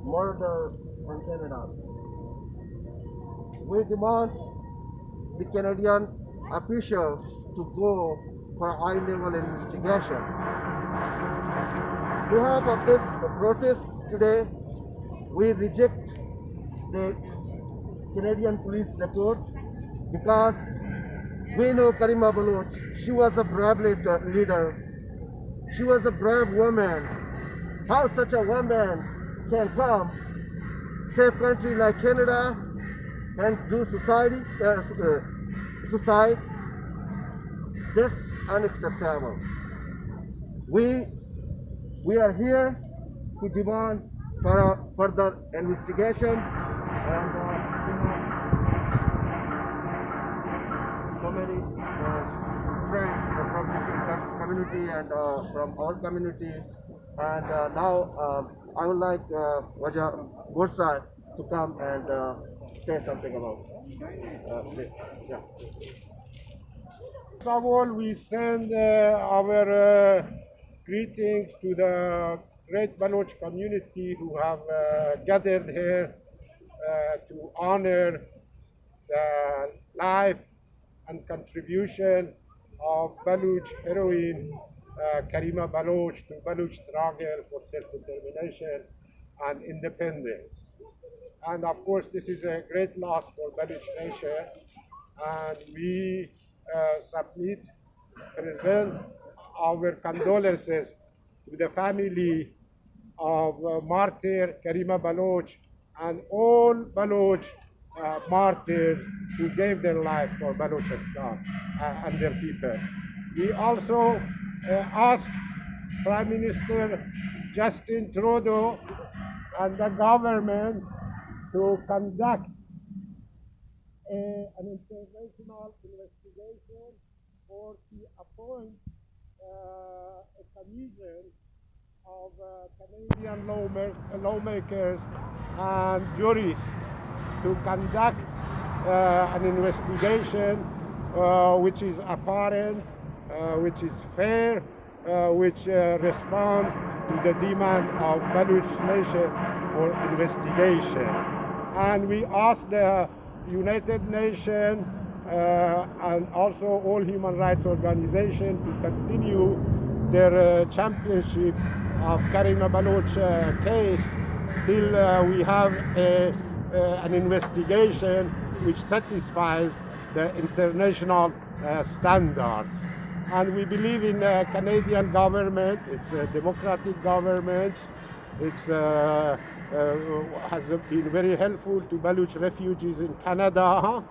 murder in Canada. We demand the Canadian officials to go for a high-level investigation. We have a this protest today. We reject the Canadian police report because we know Karima Baloch. She was a brave leader. She was a brave woman. How such a woman can come, save country like Canada, and do suicide? This unacceptable. We are here to demand for a further investigation, and so many friends from the community and from our community, and now I would like Wajah Bursa to come and say something about this. Yeah. First of all, we send our greetings to the great Baloch community who have gathered here to honor the life and contribution of Baloch heroine Karima Baloch to Baloch struggle for self-determination and independence. And of course, this is a great loss for Baloch nation, and we present our condolences to the family of martyr Karima Baloch and all Baloch martyrs who gave their life for Balochistan and their people. We also ask Prime Minister Justin Trudeau and the government to conduct an international investigation or to appoint a commission of Canadian lawmakers and jurists to conduct an investigation which is apparent, which is fair, which respond to the demand of Baloch nation for investigation. And we ask the United Nations and also all human rights organizations to continue their championship of Karima Baloch case till we have an investigation which satisfies the international standards. And we believe in the Canadian government. It's a democratic government. It has been very helpful to Baloch refugees in Canada,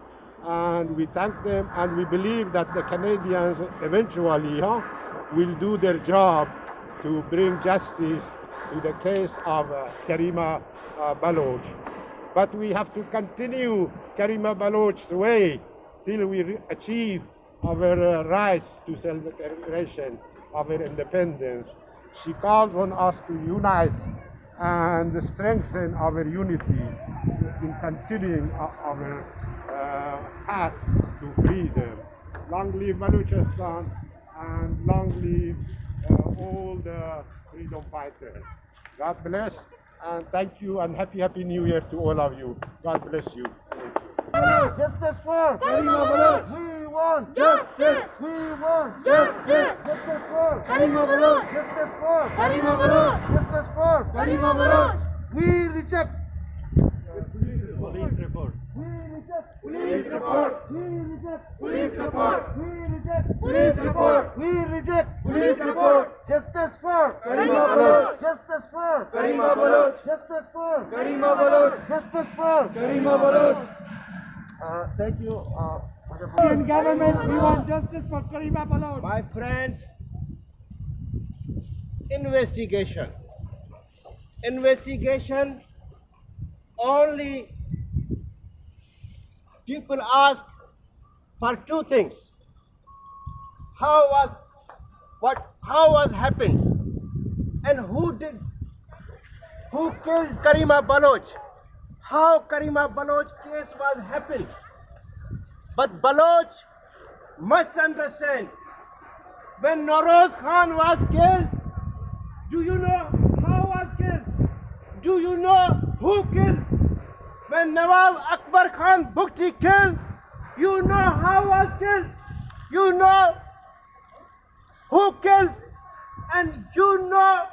and we thank them, and we believe that the Canadians eventually will do their job to bring justice to the case of Karima Baloch. But we have to continue Karima Baloch's way till we achieve our rights to self-determination, our independence. She calls on us to unite and strengthen our unity in continuing our path to freedom. Long live Balochistan and long live all the freedom fighters. God bless, and thank you, and happy New Year to all of you. God bless you. Justice for Karima Baloch. We want justice. We want justice. Justice for Karima Baloch. Justice for Karima Baloch. Justice for Karima Baloch. We reject police report. We reject Police report. We reject Police report. We reject Police report. We reject Police report. Justice for Karima Baloch. Justice for Karima Baloch. Justice for Karima Baloch. Justice for Karima Baloch. Thank you. Indian government, we want justice for Karima Baloch. My friends, investigation. Investigation, only people ask for two things. How was happened, and who killed Karima Baloch? How Karima Baloch case was happened. But Baloch must understand, when Noroz Khan was killed, do you know how was killed? Do you know who killed? When Nawab Akbar Khan Bukti killed, you know how was killed, you know who killed, and you know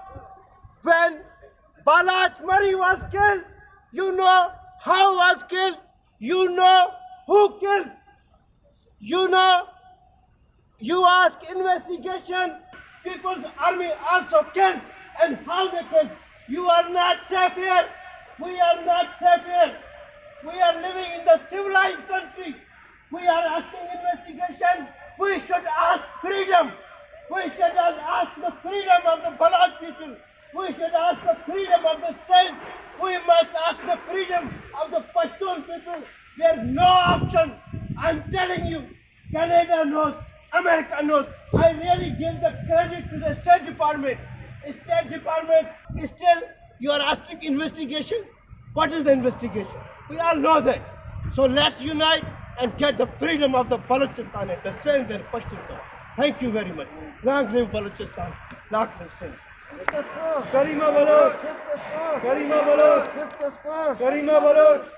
when Balach Murray was killed, you know how was killed, you know who killed, you know, you ask investigation, People's Army also killed, and how they killed. You are not safe here. We are not safe here. We are living in the civilized country. We are asking investigation. We should ask freedom. We should ask the freedom of the Baloch people. We should ask the freedom of the Sindh. We must ask the freedom of the Pashtun people. There's no option. I'm telling you, Canada knows, America knows. I really give the credit to the State Department. State Department is still, you are asking investigation. What is the investigation? We all know that. So let's unite and get the freedom of the Balochistan and the Sindh and Pashtun. Thank you very much. Long live Balochistan. Long live Sindh. Karima Baloch! Karima Baloch! Karima Baloch!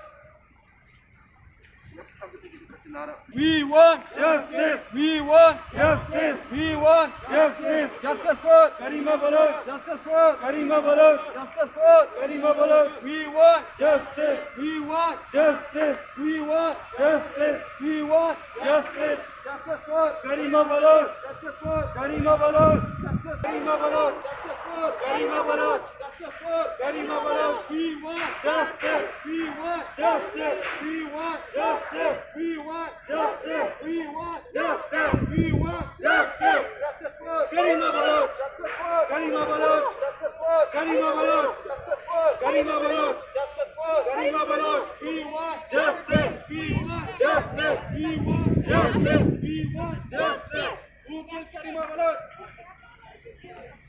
We want Justice! we want Justice! we want Justice! justice for Karima Baloch! justice for Karima Baloch! justice for Karima Baloch! we want Justice! we want Justice! we want Justice! we want Justice! justice for Karima Baloch! justice for Karima Baloch! justice Karima Baloch! justice for Karima Baloch! justice for Karima Baloch! we want Justice! we want Justice! we want Justice! we want Justice! we want Justice! we want Justice! justice for Karima Baloch! justice for Karima Baloch! justice for Karima Baloch! justice for Karima Baloch! justice for Karima Baloch! we want Justice! we want Justice! we want Justice! we want Justice! who killed Karima Baloch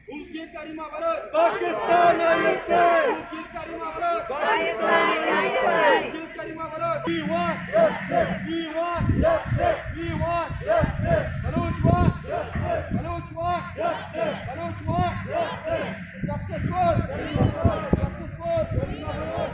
who killed Karima Baloch Pakistan, I say! who killed Karima Baloch Pakistan, I say! who killed Karima Baloch we want Justice! we want Justice! we want Justice! Baloch want Justice! Baloch want Justice! Baloch want Justice! justice for justice for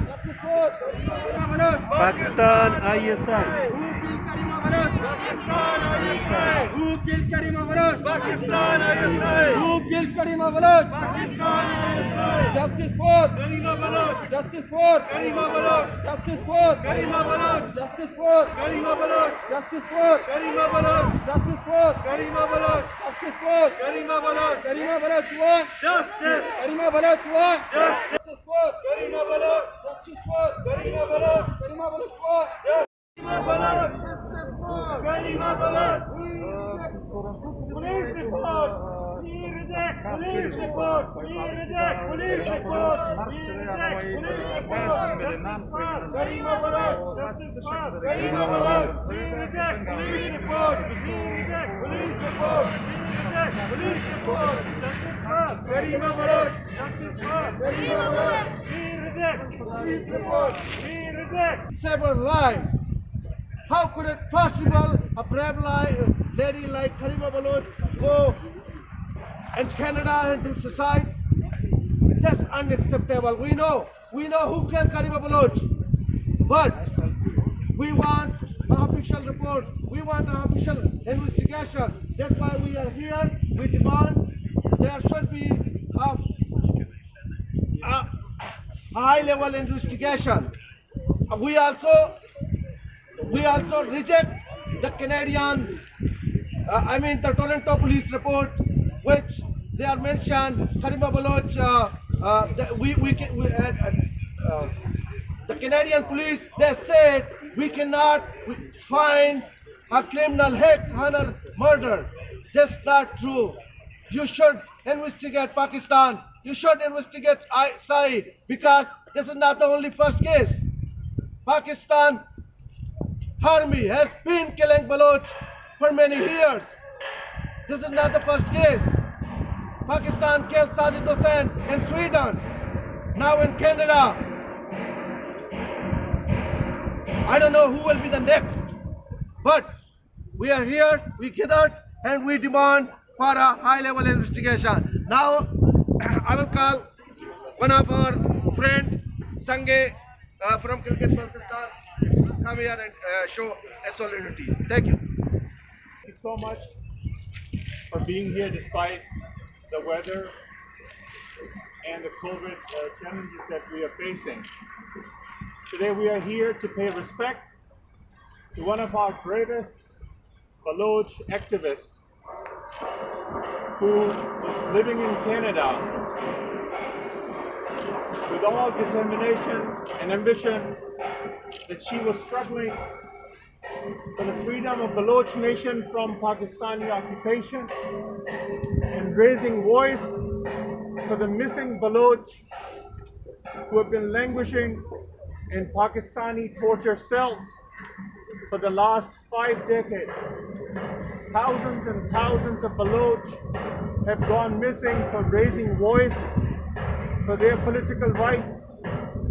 justice for Karima Baloch Pakistan, ISI! who killed Karima Baloch Pakistan, ISI! who killed Karima Baloch Pakistan, ISI! who killed Karima Baloch Pakistan, ISI! justice for Karima Baloch! justice for Karima Baloch! justice for Karima Baloch! justice for Karima Baloch! justice for Karima Baloch! justice for Karima Baloch! justice for Karima Baloch! Karima Baloch want Justice! Karima Baloch want Justice! justice for Karima Baloch! justice for Karima Baloch! Karima Baloch want Karima Baloch! Karima Baloch! Police report! We reject police report! We reject police report! We reject police report! Justice for Karima Baloch! Justice for Karima Baloch! We reject police report! We reject police report! We reject police report! Justice for Karima Baloch! Justice for Karima Baloch! We reject police report! We reject! Several lives. How could it possible a brave lady like Karima Baloch go in Canada and do suicide? That's unacceptable. We know who killed Karima Baloch, but we want an official report. We want an official investigation. That's why we are here. We demand there should be a high-level investigation. We also reject the Canadian, the Toronto police report, which they are mentioned Karima Baloch. The Canadian police, they said we cannot find a criminal hit on her murder. That's not true. You should investigate Pakistan. You should investigate ISI, because this is not the only first case. Pakistan Army has been killing Baloch for many years. This is not the first case. Pakistan killed Sajid Hussain in Sweden, now in Canada. I don't know who will be the next, but we are here, we gathered, and we demand for a high-level investigation. Now, I will call one of our friends, Sange from Kilgit, Balochistan, come here and show a solidarity. Thank you. Thank you so much for being here despite the weather and the COVID challenges that we are facing. Today we are here to pay respect to one of our greatest Baloch activists who is living in Canada with all determination and ambition, that she was struggling for the freedom of Baloch nation from Pakistani occupation and raising voice for the missing Baloch who have been languishing in Pakistani torture cells for the last 5 decades. Thousands and thousands of Baloch have gone missing for raising voice for their political rights,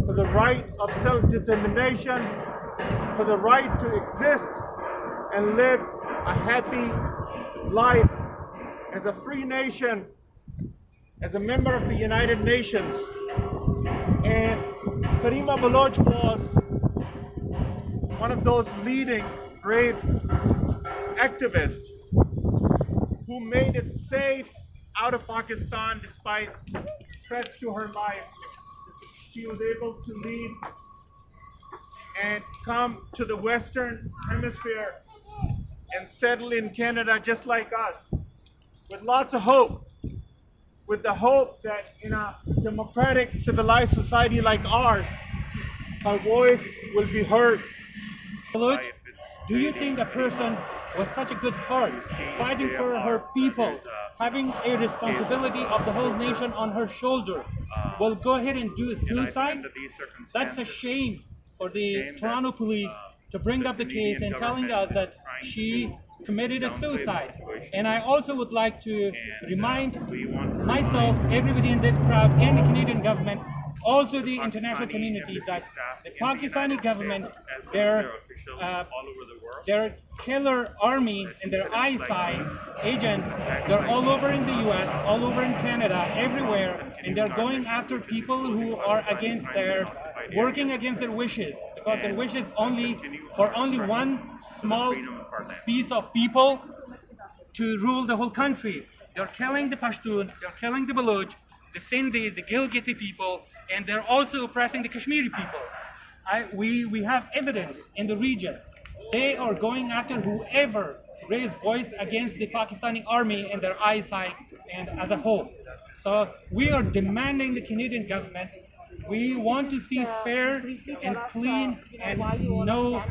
for the right of self-determination, for the right to exist and live a happy life as a free nation, as a member of the United Nations. And Karima Baloch was one of those leading brave activists who made it safe out of Pakistan despite threats to her life. She was able to leave and come to the Western Hemisphere and settle in Canada just like us, with lots of hope, with the hope that in a democratic, civilized society like ours, her voice will be heard. Baloch, do you think a person with such a good heart, fighting for her people, having a responsibility of the whole nation on her shoulder, will go ahead and do suicide? That's a shame for the Toronto police to bring up the case and telling us that she committed a suicide. And I also would like to remind myself, everybody in this crowd, and the Canadian government, also the international community, that the Pakistani government, their killer army and their ISI agents, they're all over in the US, all over in Canada, everywhere, and they're going after people who are working against their wishes, because their wishes for only one small piece of people to rule the whole country. They're killing the Pashtun, they're killing the Baloch, the Sindhi, the Gilgiti people, and they're also oppressing the Kashmiri people. We have evidence in the region. They are going after whoever raised voice against the Pakistani army and their eyesight and as a whole. So we are demanding the Canadian government. We want to see fair and clean and no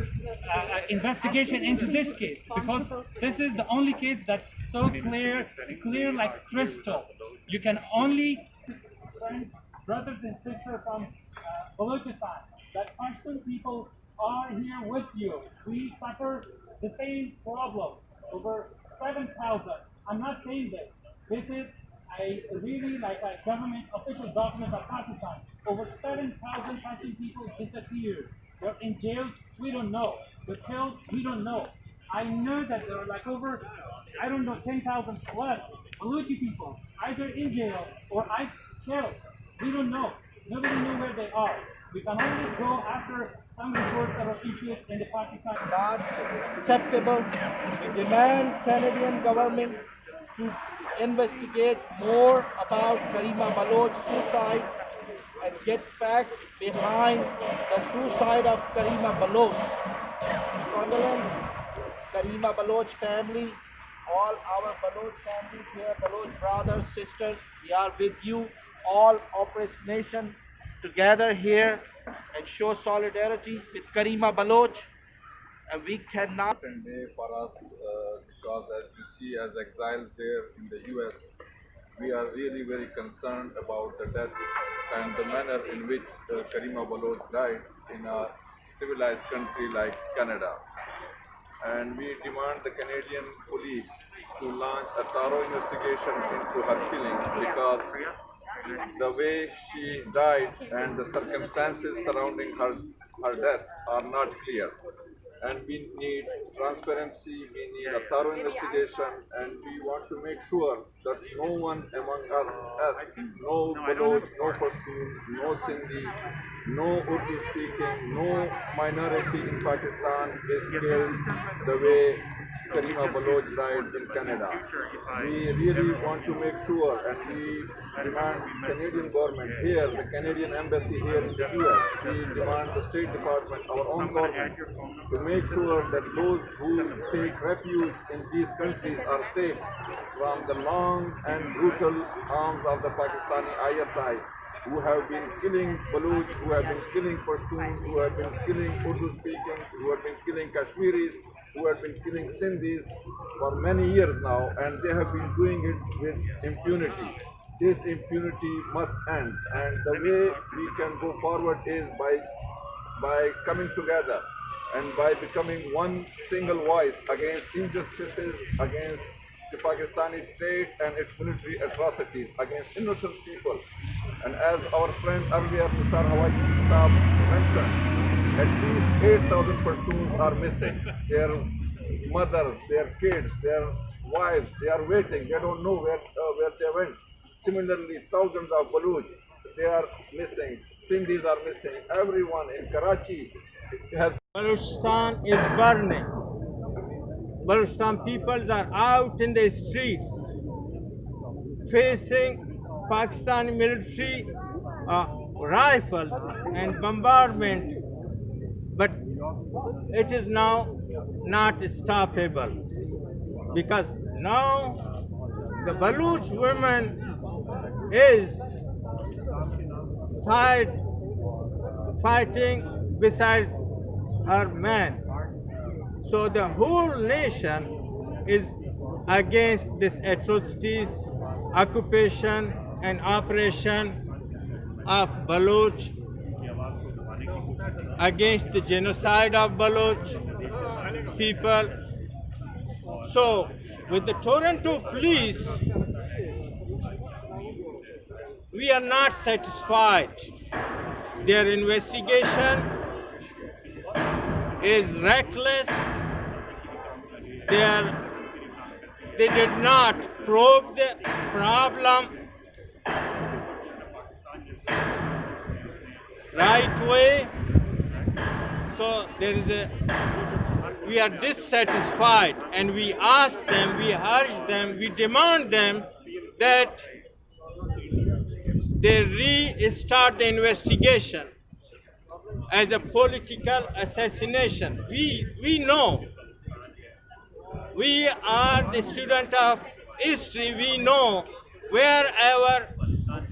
investigation into this case, because this is the only case that's so clear like crystal. You can only, brothers and sisters from Balochistan, that Pashtun people are here with you. We suffer the same problem. Over 7,000. I'm not saying this. This is really like a government official document of Pakistan. Over 7,000 Pashtun people disappeared. They're in jail. We don't know. They're killed. We don't know. I know that there are like over, 10,000 plus Balochi people either in jail or killed. We don't know. Nobody knew where they are. We can only go after some reports that are issued in the Pakistan. Not acceptable. We demand Canadian government to investigate more about Karima Baloch's suicide and get facts behind the suicide of Karima Baloch. Condolence, Karima Baloch family, all our Baloch families here, Baloch brothers, sisters, we are with you, all oppressed nation together here and show solidarity with Karima Baloch. And we cannot. Important day for us because, as you see, as exiles here in the US, we are really very concerned about the death and the manner in which Karima Baloch died in a civilized country like Canada. And we demand the Canadian police to launch a thorough investigation into her killing, because the way she died and the circumstances surrounding her death are not clear. and we need transparency, we need a thorough investigation, and we want to make sure that no one among us, no Baloch, no Pashtun, no Sindhi, no Urdu speaking, no minority in Pakistan is killed the way Karima Baloch died in Canada. We really want to make sure, and we demand Canadian government here, the Canadian embassy here in the US, we demand the State Department, our own government, to make sure that those who take refuge in these countries are safe from the long and brutal arms of the Pakistani ISI, who have been killing Baloch, who have been killing Pashtuns, who have been killing Urdu speaking, who have been killing Kashmiris, who have been killing Sindhis for many years now, and they have been doing it with impunity. This impunity must end, and the way we can go forward is by coming together and by becoming one single voice against injustices, against the Pakistani state and its military atrocities against innocent people. And as our friend earlier, Mr. Hawaii mentioned, at least 8,000 Pashtuns are missing. Their mothers, their kids, their wives, they are waiting. They don't know where they went. Similarly, thousands of Baloch, they are missing. Sindhis are missing. Everyone in Karachi has. Balochistan is burning. Balochistan peoples are out in the streets facing Pakistani military rifles and bombardment, but it is now not stoppable, because now the Baloch woman is fighting beside her man. So the whole nation is against these atrocities, occupation and operation of Baloch, against the genocide of Baloch people. So with the Toronto police, we are not satisfied. Their investigation is reckless. They did not probe the problem right way. So we are dissatisfied, and we ask them, we urge them, we demand them that they restart the investigation as a political assassination. We know, we are the student of history, we know wherever,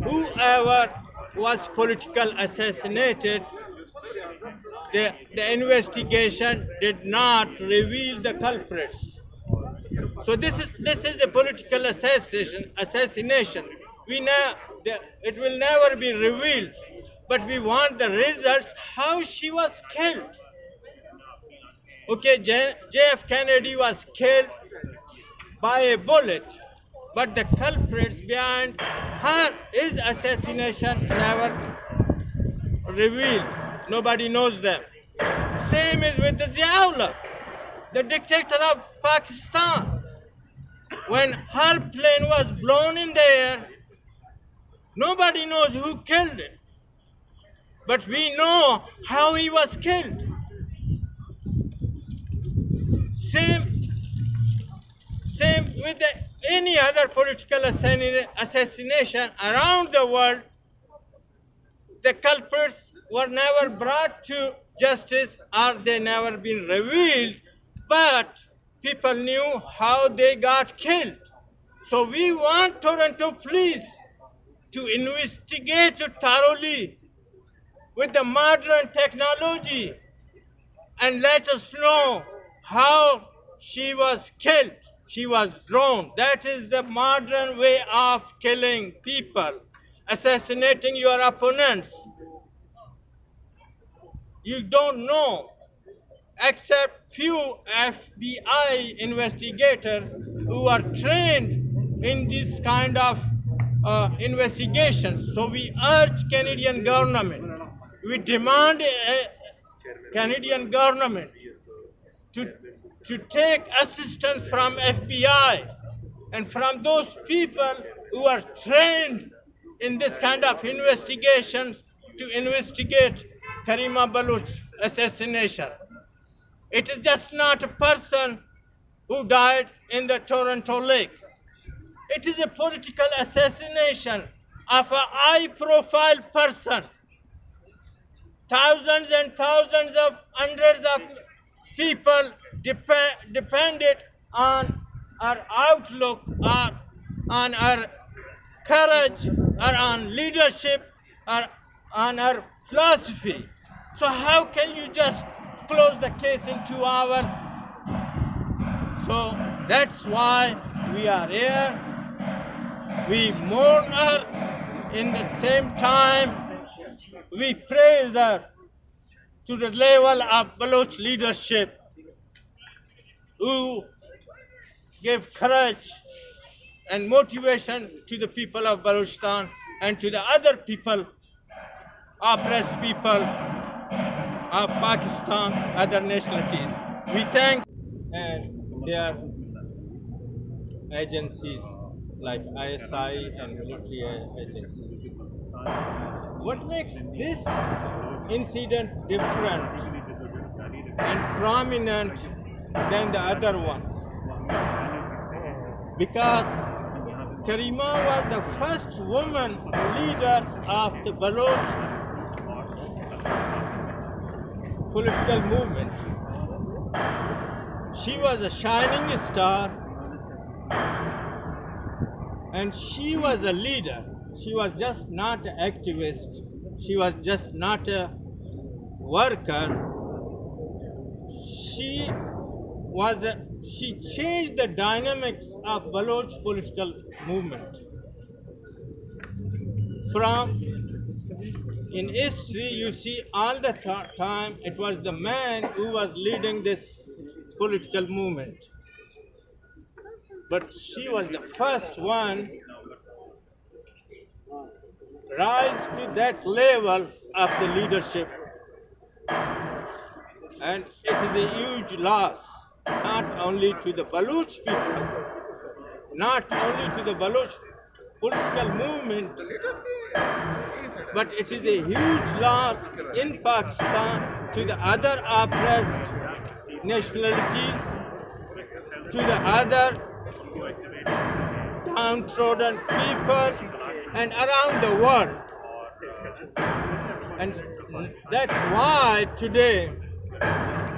whoever was political assassinated, the investigation did not reveal the culprits. So this is a political assassination. It will never be revealed, but we want the results, how she was killed. Okay, J.F. Kennedy was killed by a bullet, but the culprits behind his assassination never revealed. Nobody knows them. Same is with the Ziaullah, the dictator of Pakistan. When her plane was blown in the air, nobody knows who killed it, but we know how he was killed. Same with any other political assassination around the world. The culprits were never brought to justice, or they never been revealed, but people knew how they got killed. So we want Toronto police to investigate it thoroughly with the modern technology and let us know how she was killed. She was drowned. That is the modern way of killing people, assassinating your opponents. You don't know, except few FBI investigators who are trained in this kind of investigations. So we urge Canadian government, we demand a Canadian government to take assistance from FBI and from those people who are trained in this kind of investigations to investigate Karima Baloch assassination. It is just not a person who died in the Toronto Lake. It is a political assassination of a high-profile person. Thousands and thousands of hundreds of people depended on our outlook, on our courage, or on leadership, or on our philosophy. So how can you just close the case in 2 hours? So that's why we are here. We mourn her. In the same time, we praise her to the level of Baloch leadership who gave courage and motivation to the people of Balochistan and to the other people, oppressed people of Pakistan, other nationalities. We thank and their agencies like ISI and military agencies. What makes this incident different and prominent than the other ones? Because Karima was the first woman leader of the Baloch political movement. She was a shining star and she was a leader. She was just not an activist. She was just not a worker. She changed the dynamics of Baloch political movement. In history, you see all the time it was the man who was leading this political movement. But she was the first one rise to that level of the leadership. And it is a huge loss, not only to the Baloch people, not only to the Baloch political movement, but it is a huge loss in Pakistan to the other oppressed nationalities, to the other downtrodden people, and around the world. And that's why today